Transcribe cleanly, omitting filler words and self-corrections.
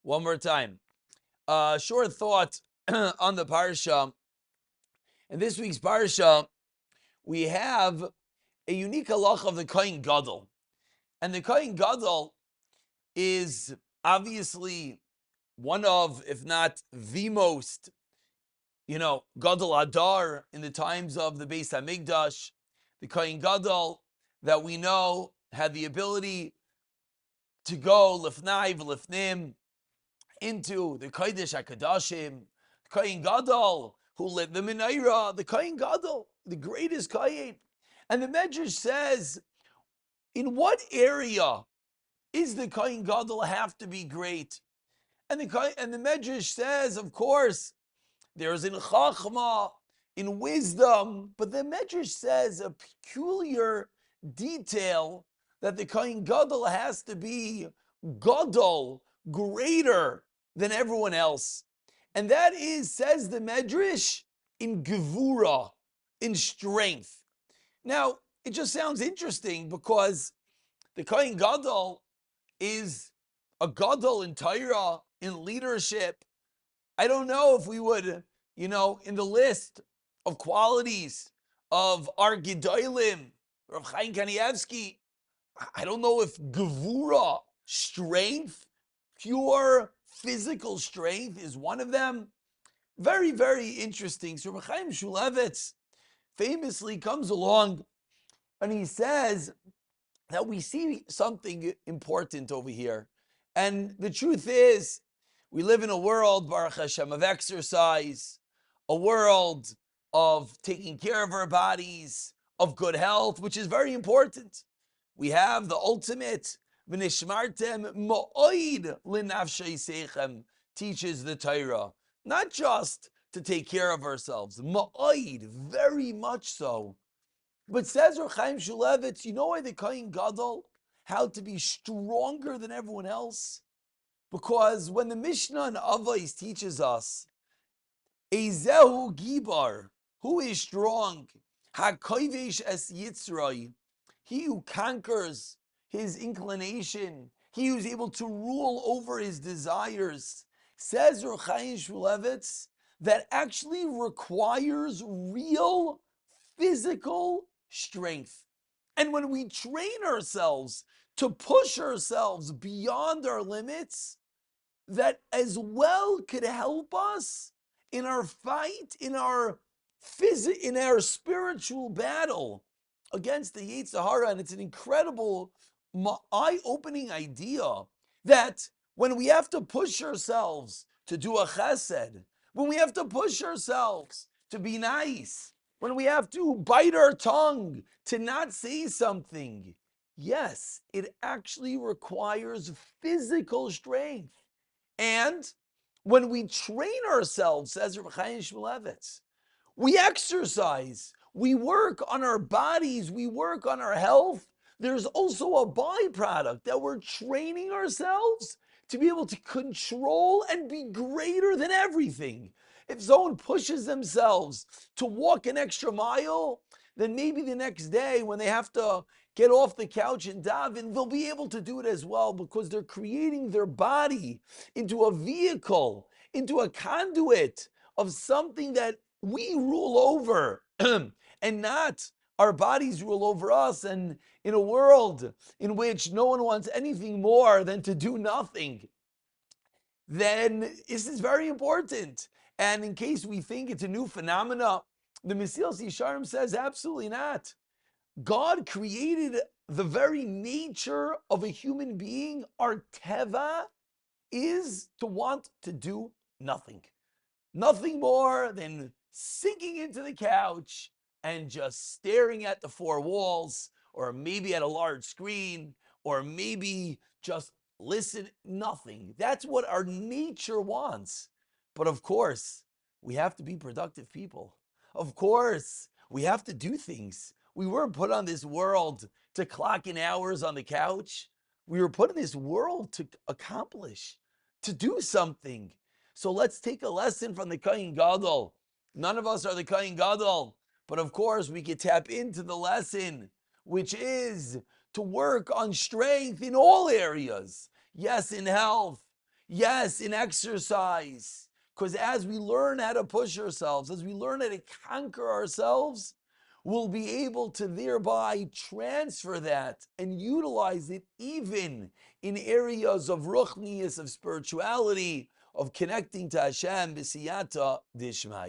One more time. Short thought on the parsha. In this week's parsha, we have a unique halacha of the Kohen Gadol. And the Kohen Gadol is obviously one of, if not the most, Gadol Adar in the times of the Beis Hamikdash. The Kohen Gadol that we know had the ability to go lifnai v'lifnim into the Kodesh HaKadoshim, the Kohen Gadol, who lit the menorah, the Kohen Gadol, the greatest Kohen. And the Medrash says, in what area is the Kohen Gadol have to be great? And the Medrash says, of course, there's in Chachma, in wisdom, but the Medrash says a peculiar detail that the Kohen Gadol has to be Gadol, greater than everyone else. And that is, says the Medrash, in Gevura, in strength. Now, it just sounds interesting because the Kohen Gadol is a Gadol in Torah, in leadership. I don't know if we would, in the list of qualities of our Gedolim, Rav Chaim Kanievsky, I don't know if Gevura, strength, pure physical strength, is one of them. Very, very interesting. So Rav Chaim Shulevitz famously comes along and he says that we see something important over here. And the truth is, we live in a world, Baruch Hashem, of exercise, a world of taking care of our bodies, of good health, which is very important. We have the ultimate, v'nishmartem mo'oid l'nafshei seichem, teaches the Torah. Not just to take care of ourselves, mo'oid, very much so. But says Rav Chaim Shulevitz, you know why the Kohen Gadol, how to be stronger than everyone else? Because when the Mishnah in Avos teaches us, Ezehu Gibar, who is strong, HaKoivesh es Yitzray, he who conquers his inclination, he who's able to rule over his desires, says Rav Chaim Shulevitz, that actually requires real physical strength. And when we train ourselves to push ourselves beyond our limits, that as well could help us in our fight, in our spiritual battle against the Yetzer Hara. And it's an incredible, eye-opening idea that when we have to push ourselves to do a chesed, when we have to push ourselves to be nice, when we have to bite our tongue to not say something, yes, it actually requires physical strength. And when we train ourselves, says Rav Chaim Shmulevitz, we exercise, we work on our bodies, we work on our health. There's also a byproduct that we're training ourselves to be able to control and be greater than everything. If someone pushes themselves to walk an extra mile, then maybe the next day when they have to get off the couch and daven, they'll be able to do it as well because they're creating their body into a vehicle, into a conduit of something that we rule over and not our bodies rule over us. And in a world in which no one wants anything more than to do nothing, then this is very important. And in case we think it's a new phenomena, the Mesilas Yesharim says absolutely not. God created the very nature of a human being. Our teva is to want to do nothing. Nothing more than sinking into the couch and just staring at the four walls, or maybe at a large screen, or maybe just listen, nothing. That's what our nature wants. But of course, we have to be productive people. Of course, we have to do things. We weren't put on this world to clock in hours on the couch. We were put in this world to accomplish, to do something. So let's take a lesson from the Kohen Gadol. None of us are the Kohen Gadol, but of course we can tap into the lesson, which is to work on strength in all areas. Yes, in health. Yes, in exercise. Because as we learn how to push ourselves, as we learn how to conquer ourselves, we'll be able to thereby transfer that and utilize it even in areas of ruchnius, of spirituality, of connecting to Hashem, b'siyata dishmaya.